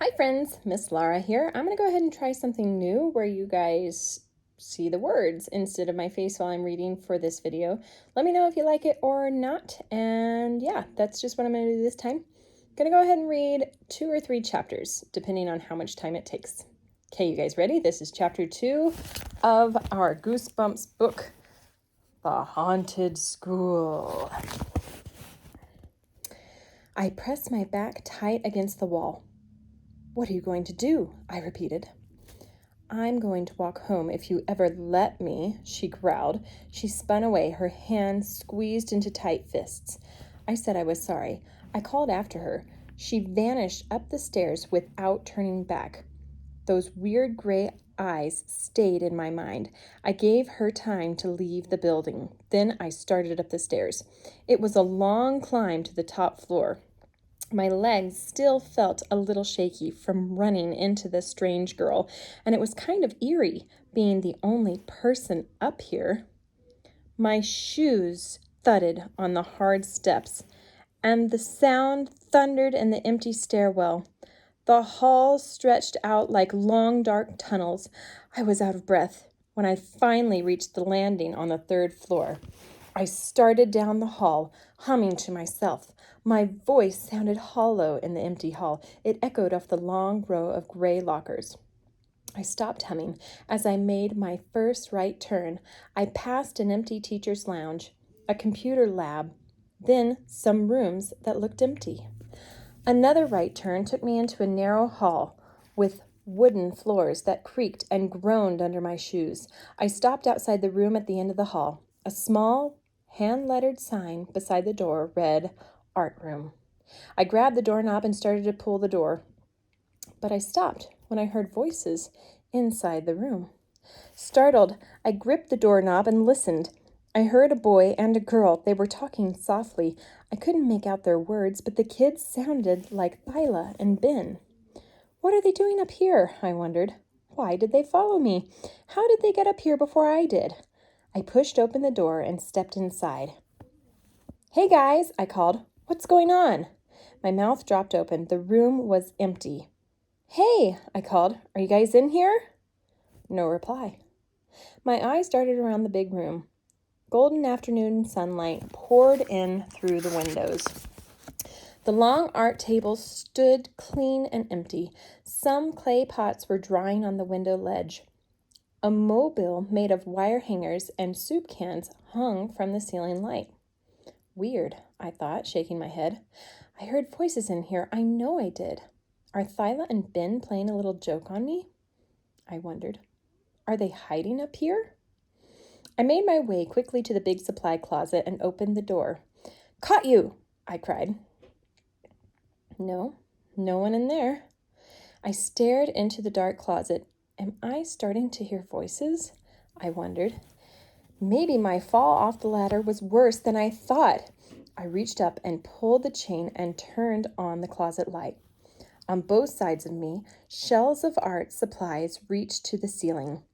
Hi friends, Miss Lara here. I'm going to go ahead and try something new where you guys see the words instead of my face while I'm reading for this video. Let me know if you like it or not. And yeah, that's just what I'm going to do this time. I'm going to go ahead and read 2 or 3 chapters, depending on how much time it takes. Okay, you guys ready? This is chapter 2 of our Goosebumps book, The Haunted School. I pressed my back tight against the wall. "What are you going to do?" I repeated. "I'm going to walk home if you ever let me," she growled. She spun away, her hands squeezed into tight fists. I said I was sorry. I called after her. She vanished up the stairs without turning back. Those weird gray eyes stayed in my mind. I gave her time to leave the building. Then I started up the stairs. It was a long climb to the top floor. My legs still felt a little shaky from running into this strange girl, and it was kind of eerie being the only person up here. My shoes thudded on the hard steps, and the sound thundered in the empty stairwell. The hall stretched out like long, dark tunnels. I was out of breath when I finally reached the landing on the 3rd floor. I started down the hall, humming to myself. My voice sounded hollow in the empty hall. It echoed off the long row of gray lockers. I stopped humming as I made my first right turn. I passed an empty teacher's lounge, a computer lab, then some rooms that looked empty. Another right turn took me into a narrow hall with wooden floors that creaked and groaned under my shoes. I stopped outside the room at the end of the hall. A small, hand-lettered sign beside the door read, "Art Room." I grabbed the doorknob and started to pull the door, but I stopped when I heard voices inside the room. Startled, I gripped the doorknob and listened. I heard a boy and a girl. They were talking softly. I couldn't make out their words, but the kids sounded like Thyla and Ben. What are they doing up here? I wondered. Why did they follow me? How did they get up here before I did? I pushed open the door and stepped inside. "Hey guys," I called. "What's going on?" My mouth dropped open. The room was empty. "Hey," I called. "Are you guys in here?" No reply. My eyes darted around the big room. Golden afternoon sunlight poured in through the windows. The long art tables stood clean and empty. Some clay pots were drying on the window ledge. A mobile made of wire hangers and soup cans hung from the ceiling light. Weird, I thought, shaking my head. I heard voices in here. I know I did. Are Thyla and Ben playing a little joke on me? I wondered. Are they hiding up here? I made my way quickly to the big supply closet and opened the door. "Caught you!" I cried. No one in there. I stared into the dark closet. Am I starting to hear voices? I wondered. Maybe my fall off the ladder was worse than I thought. I reached up and pulled the chain and turned on the closet light. On both sides of me, shelves of art supplies reached to the ceiling.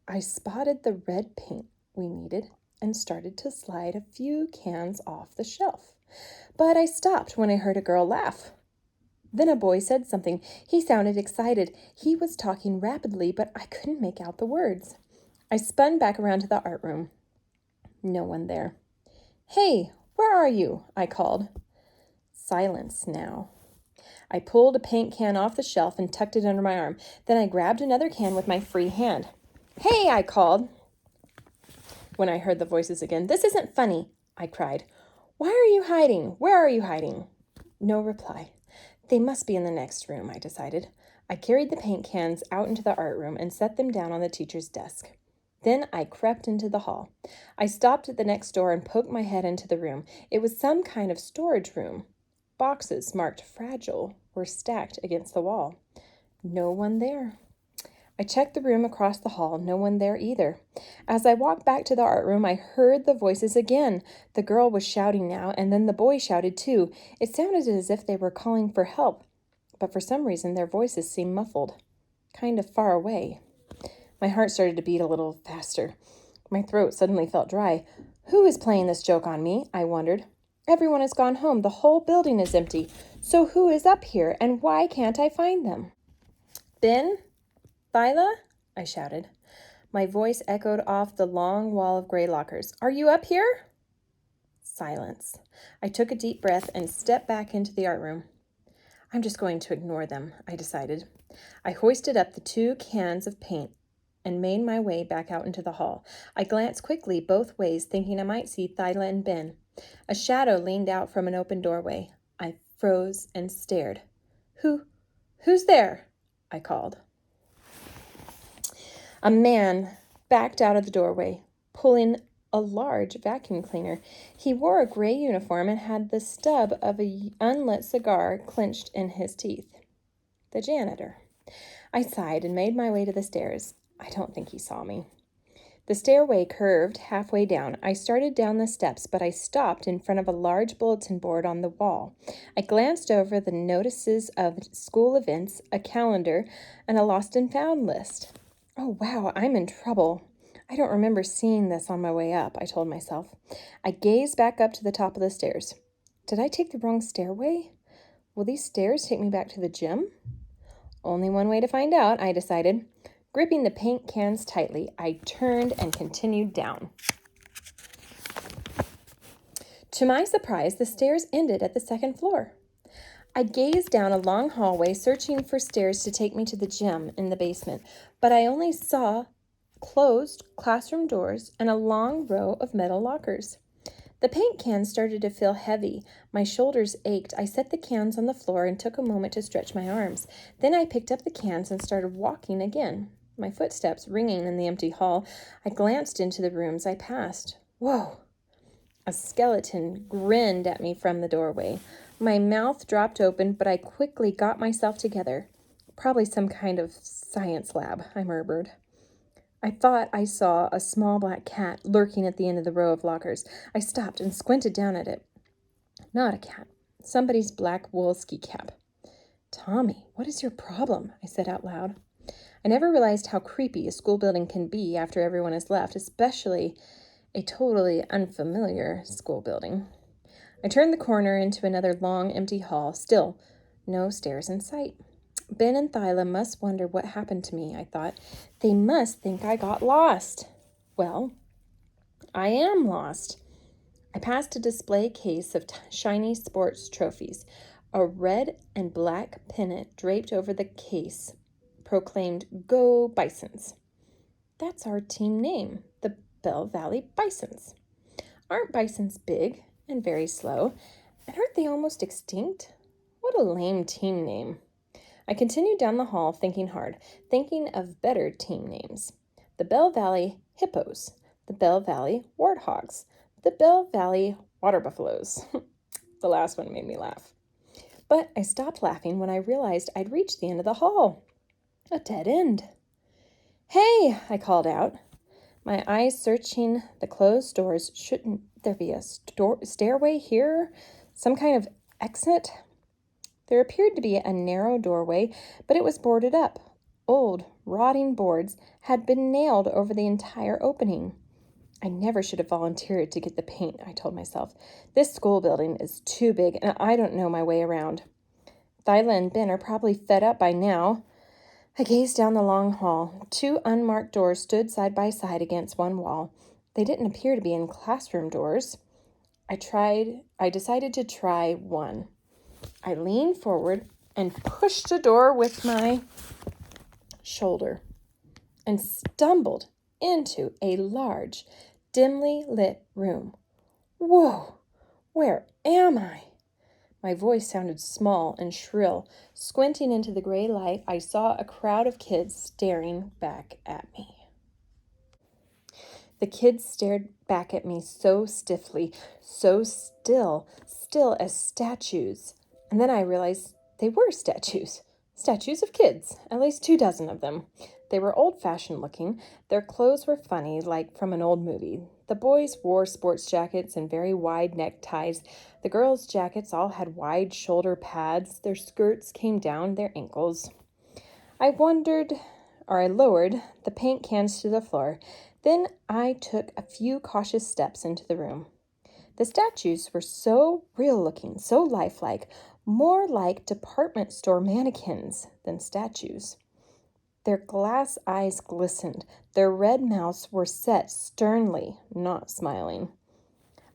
I spotted the red paint we needed and started to slide a few cans off the shelf. But I stopped when I heard a girl laugh. Then a boy said something. He sounded excited. He was talking rapidly, but I couldn't make out the words. I spun back around to the art room. No one there. "Hey, where are you?" I called. Silence now. I pulled a paint can off the shelf and tucked it under my arm. Then I grabbed another can with my free hand. "Hey," I called. When I heard the voices again, "This isn't funny," I cried. "Why are you hiding? Where are you hiding?" No reply. They must be in the next room, I decided. I carried the paint cans out into the art room and set them down on the teacher's desk. Then I crept into the hall. I stopped at the next door and poked my head into the room. It was some kind of storage room. Boxes marked fragile were stacked against the wall. No one there. I checked the room across the hall. No one there either. As I walked back to the art room, I heard the voices again. The girl was shouting now, and then the boy shouted too. It sounded as if they were calling for help, but for some reason their voices seemed muffled, kind of far away. My heart started to beat a little faster. My throat suddenly felt dry. Who is playing this joke on me? I wondered. Everyone has gone home. The whole building is empty. So who is up here, and why can't I find them? Ben? Thyla? I shouted. My voice echoed off the long wall of gray lockers. Are you up here? Silence. I took a deep breath and stepped back into the art room. I'm just going to ignore them, I decided. I hoisted up the 2 cans of paint and made my way back out into the hall. I glanced quickly both ways, thinking I might see Thyla and Ben. A shadow leaned out from an open doorway. I froze and stared. Who's there? I called. A man backed out of the doorway, pulling a large vacuum cleaner. He wore a gray uniform and had the stub of an unlit cigar clenched in his teeth. The janitor. I sighed and made my way to the stairs. I don't think he saw me. The stairway curved halfway down. I started down the steps, but I stopped in front of a large bulletin board on the wall. I glanced over the notices of school events, a calendar, and a lost and found list. Oh, wow, I'm in trouble. I don't remember seeing this on my way up, I told myself. I gazed back up to the top of the stairs. Did I take the wrong stairway? Will these stairs take me back to the gym? Only one way to find out, I decided. Gripping the paint cans tightly, I turned and continued down. To my surprise, the stairs ended at the 2nd floor. I gazed down a long hallway, searching for stairs to take me to the gym in the basement, but I only saw closed classroom doors and a long row of metal lockers. The paint cans started to feel heavy. My shoulders ached. I set the cans on the floor and took a moment to stretch my arms. Then I picked up the cans and started walking again, my footsteps ringing in the empty hall. I glanced into the rooms I passed. Whoa! A skeleton grinned at me from the doorway. My mouth dropped open, but I quickly got myself together. Probably some kind of science lab, I murmured. I thought I saw a small black cat lurking at the end of the row of lockers. I stopped and squinted down at it. Not a cat. Somebody's black wool ski cap. Tommy, what is your problem? I said out loud. I never realized how creepy a school building can be after everyone has left, especially a totally unfamiliar school building. I turned the corner into another long, empty hall. Still, no stairs in sight. Ben and Thyla must wonder what happened to me, I thought. They must think I got lost. Well, I am lost. I passed a display case of shiny sports trophies. A red and black pennant draped over the case proclaimed, "Go Bisons." That's our team name, the Bell Valley Bisons. Aren't bisons big and very slow? And aren't they almost extinct? What a lame team name. I continued down the hall, thinking hard, thinking of better team names. The Bell Valley Hippos, the Bell Valley Warthogs, the Bell Valley Water Buffaloes. The last one made me laugh. But I stopped laughing when I realized I'd reached the end of the hall. A dead end. Hey, I called out, my eyes searching the closed doors. Shouldn't there be a stairway here? Some kind of exit? There appeared to be a narrow doorway, but it was boarded up. Old, rotting boards had been nailed over the entire opening. I never should have volunteered to get the paint, I told myself. This school building is too big, and I don't know my way around. Thyla and Ben are probably fed up by now. I gazed down the long hall. 2 unmarked doors stood side by side against one wall. They didn't appear to be in classroom doors. I decided to try one. I leaned forward and pushed the door with my shoulder and stumbled into a large, dimly lit room. Whoa, where am I? My voice sounded small and shrill. Squinting into the gray light, I saw a crowd of kids staring back at me. The kids stared back at me so stiffly, so still as statues. And then I realized they were statues of kids, at least 24 of them. They were old-fashioned looking. Their clothes were funny, like from an old movie. The boys wore sports jackets and very wide neckties. The girls' jackets all had wide shoulder pads. Their skirts came down their ankles. I lowered the paint cans to the floor. Then I took a few cautious steps into the room. The statues were so real-looking, so lifelike, more like department store mannequins than statues. Their glass eyes glistened. Their red mouths were set sternly, not smiling.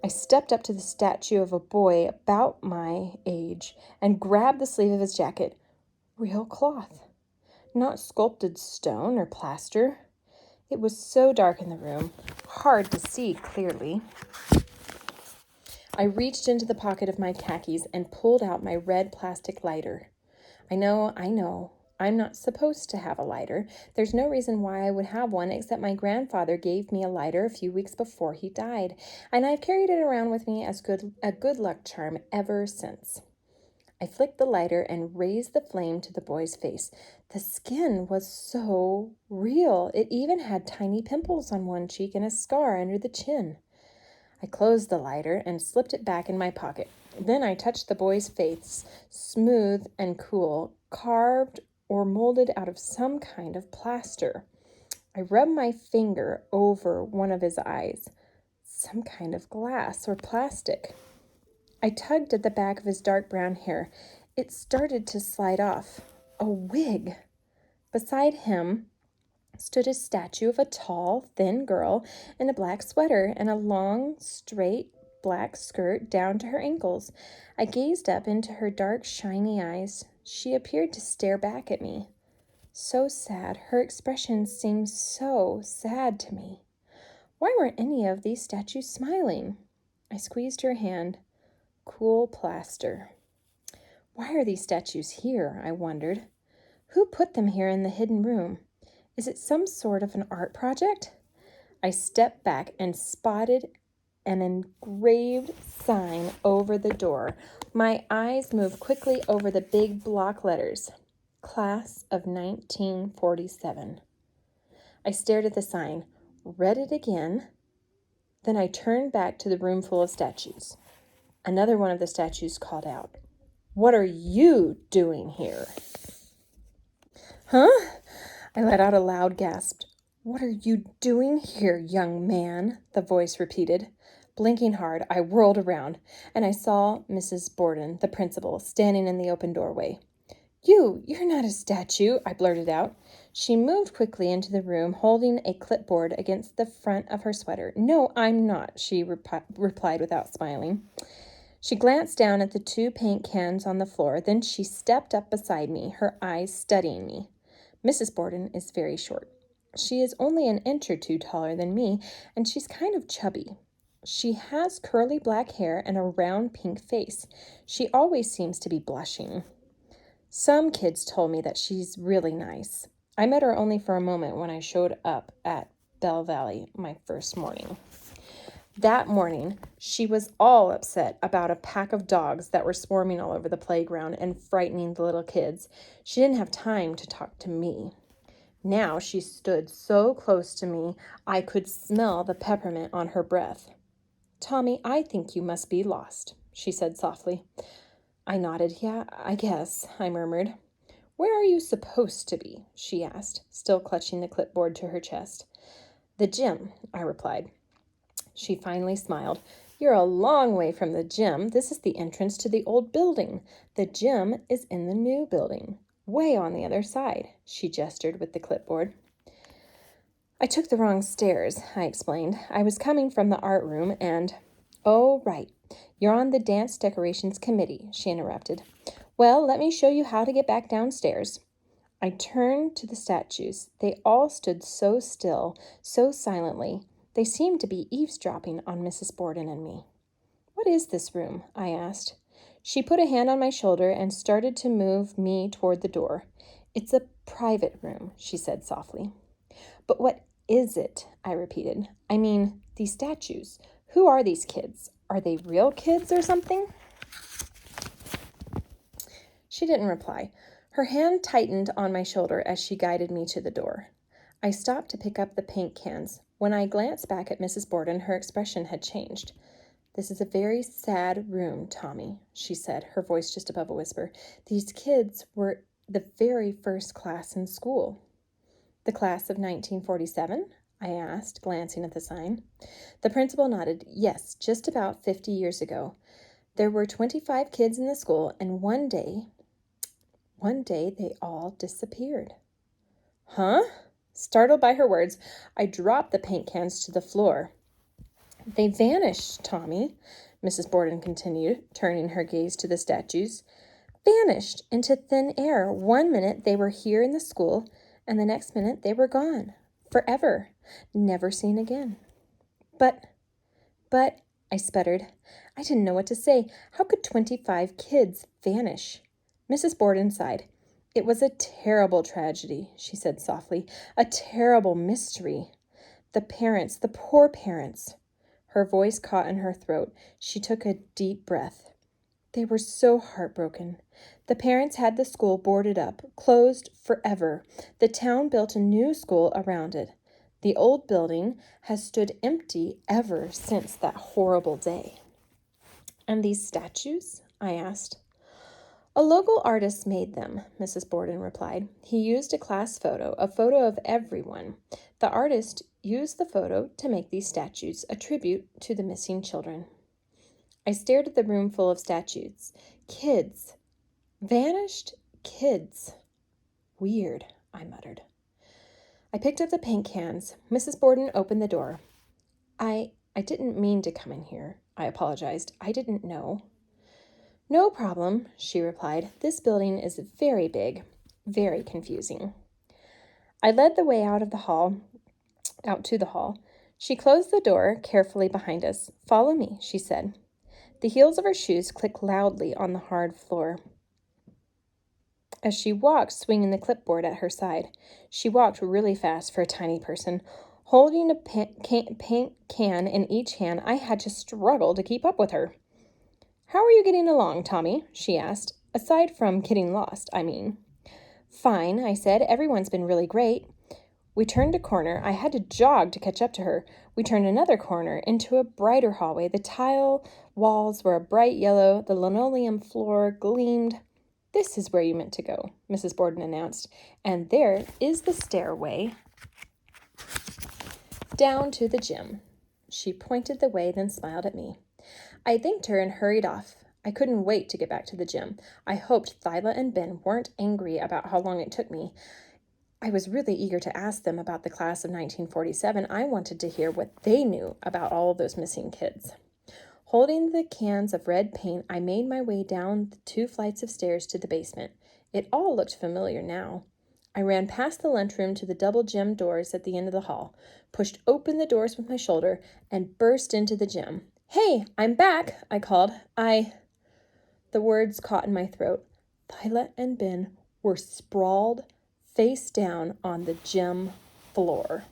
I stepped up to the statue of a boy about my age and grabbed the sleeve of his jacket. Real cloth, not sculpted stone or plaster. It was so dark in the room, hard to see clearly. I reached into the pocket of my khakis and pulled out my red plastic lighter. I know. I'm not supposed to have a lighter. There's no reason why I would have one except my grandfather gave me a lighter a few weeks before he died, and I've carried it around with me as a good luck charm ever since. I flicked the lighter and raised the flame to the boy's face. The skin was so real. It even had tiny pimples on one cheek and a scar under the chin. I closed the lighter and slipped it back in my pocket. Then I touched the boy's face, smooth and cool, carved or molded out of some kind of plaster. I rubbed my finger over one of his eyes, some kind of glass or plastic. I tugged at the back of his dark brown hair. It started to slide off. A wig. Beside him stood a statue of a tall, thin girl in a black sweater and a long, straight black skirt down to her ankles. I gazed up into her dark, shiny eyes. She appeared to stare back at me. So sad. Her expression seemed so sad to me. Why weren't any of these statues smiling? I squeezed her hand. Cool plaster. Why are these statues here? I wondered. Who put them here in the hidden room? Is it some sort of an art project? I stepped back and spotted an engraved sign over the door. My eyes moved quickly over the big block letters. Class of 1947. I stared at the sign, read it again, then I turned back to the room full of statues. Another one of the statues called out, "What are you doing here?" Huh? I let out a loud gasp. "What are you doing here, young man?" the voice repeated. Blinking hard, I whirled around, and I saw Mrs. Borden, the principal, standing in the open doorway. You're not a statue," I blurted out. She moved quickly into the room, holding a clipboard against the front of her sweater. "No, I'm not," she replied without smiling. She glanced down at the 2 paint cans on the floor, then she stepped up beside me, her eyes studying me. Mrs. Borden is very short. She is only an inch or 2 taller than me, and she's kind of chubby. She has curly black hair and a round pink face. She always seems to be blushing. Some kids told me that she's really nice. I met her only for a moment when I showed up at Bell Valley my first morning. That morning, she was all upset about a pack of dogs that were swarming all over the playground and frightening the little kids. She didn't have time to talk to me. Now she stood so close to me, I could smell the peppermint on her breath. "Tommy, I think you must be lost," she said softly. I nodded. "Yeah, I guess," I murmured. "Where are you supposed to be?" she asked, still clutching the clipboard to her chest. "The gym," I replied. She finally smiled. "You're a long way from the gym. This is the entrance to the old building. The gym is in the new building, way on the other side," she gestured with the clipboard. "I took the wrong stairs," I explained. "I was coming from the art room and—" "Oh, right. You're on the dance decorations committee," she interrupted. "Well, let me show you how to get back downstairs." I turned to the statues. They all stood so still, so silently. They seemed to be eavesdropping on Mrs. Borden and me. "What is this room?" I asked. She put a hand on my shoulder and started to move me toward the door. "It's a private room," she said softly. "But what is it?" I repeated. "I mean, these statues. Who are these kids? Are they real kids or something?" She didn't reply. Her hand tightened on my shoulder as she guided me to the door. I stopped to pick up the paint cans. When I glanced back at Mrs. Borden, her expression had changed. "This is a very sad room, Tommy," she said, her voice just above a whisper. "These kids were the very first class in school." "The class of 1947? I asked, glancing at the sign. The principal nodded. Yes, just about 50 years ago. There were 25 kids in the school, and one day they all disappeared. Huh? Startled by her words, I dropped the paint cans to the floor. They vanished, Tommy, Mrs. Borden continued, turning her gaze to the statues. Vanished into thin air. 1 minute they were here in the school, and the next minute they were gone. Forever. Never seen again. But, I sputtered. I didn't know what to say. How could 25 kids vanish? Mrs. Borden sighed. It was a terrible tragedy, she said softly. A terrible mystery. The parents, the poor parents. Her voice caught in her throat. She took a deep breath. They were so heartbroken. The parents had the school boarded up, closed forever. The town built a new school around it. The old building has stood empty ever since that horrible day. And these statues? I asked. A local artist made them, Mrs. Borden replied. He used a class photo, a photo of everyone. The artist used the photo to make these statues, a tribute to the missing children. I stared at the room full of statues. Kids. Vanished kids. Weird, I muttered. I picked up the paint cans. Mrs. Borden opened the door. I didn't mean to come in here, I apologized. I didn't know. No problem, she replied. This building is very big, very confusing. I led the way out to the hall. She closed the door carefully behind us. Follow me, she said. The heels of her shoes clicked loudly on the hard floor. As she walked, swinging the clipboard at her side, she walked really fast for a tiny person. Holding a paint can in each hand, I had to struggle to keep up with her. How are you getting along, Tommy? She asked. Aside from getting lost, I mean. Fine, I said. Everyone's been really great. We turned a corner. I had to jog to catch up to her. We turned another corner into a brighter hallway. The tile walls were a bright yellow. The linoleum floor gleamed. This is where you meant to go, Mrs. Borden announced. And there is the stairway down to the gym. She pointed the way, then smiled at me. I thanked her and hurried off. I couldn't wait to get back to the gym. I hoped Thyla and Ben weren't angry about how long it took me. I was really eager to ask them about the class of 1947. I wanted to hear what they knew about all those missing kids. Holding the cans of red paint, I made my way down the 2 flights of stairs to the basement. It all looked familiar now. I ran past the lunchroom to the double gym doors at the end of the hall, pushed open the doors with my shoulder, and burst into the gym. Hey, I'm back, I called. The words caught in my throat. Thyla and Ben were sprawled face down on the gym floor.